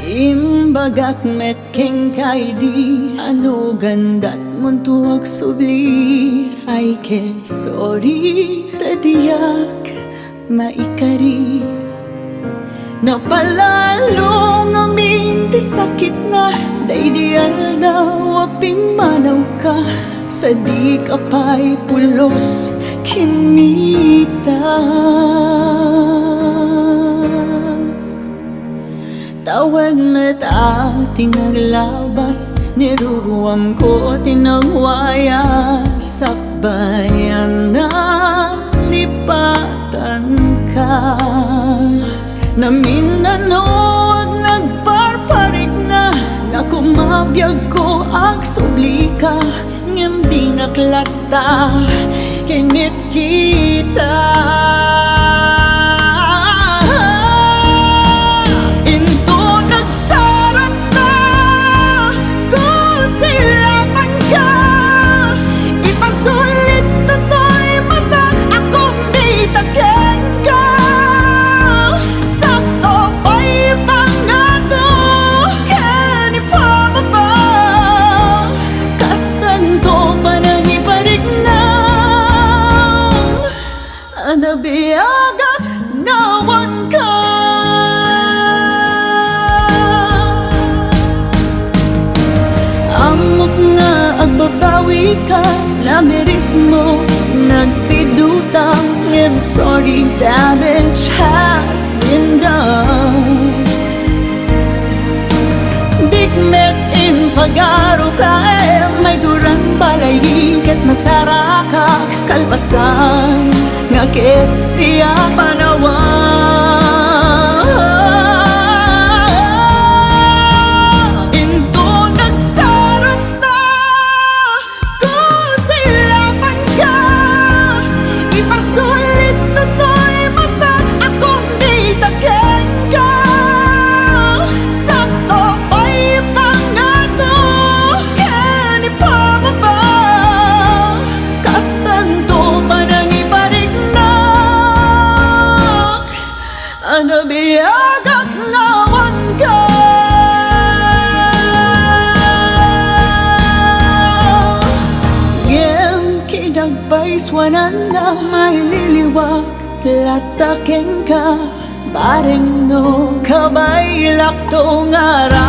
Imbagak met keng kay di ano gandat mon tuwag subli. Ay ket sorry tadiyak maikari. Napalalong amin ti sakit na daydial daw apimanaw ka. Sa di kapay pulos kinita. Tawag mata tinaglabas, niruruam ko tinangwaya. Sakbayan na lipatan ka. Naminanoag nagparparik na, nakumabiyag ko ag subli ka. Ngem di naklata kinit kita. Nabiyagak nawan ka. Amok nga agbabawi ka, namiris mo nagpidutang. I'm sorry, damage has been done. Dikmet in pag-arong sa may duran balay ket masaraka kalpasan nga ket siya panawan. Into nagsarap na kung silapan ka. Ipasulit toto'y mata akong di taken ka. Sakto pa'y pangato ken ipababa. Kastanto pa nang nabiyagak nawan ka. Ngem kinagpaiswanan na may liliwag lataken ka. Bareng no kabay lakto ngara.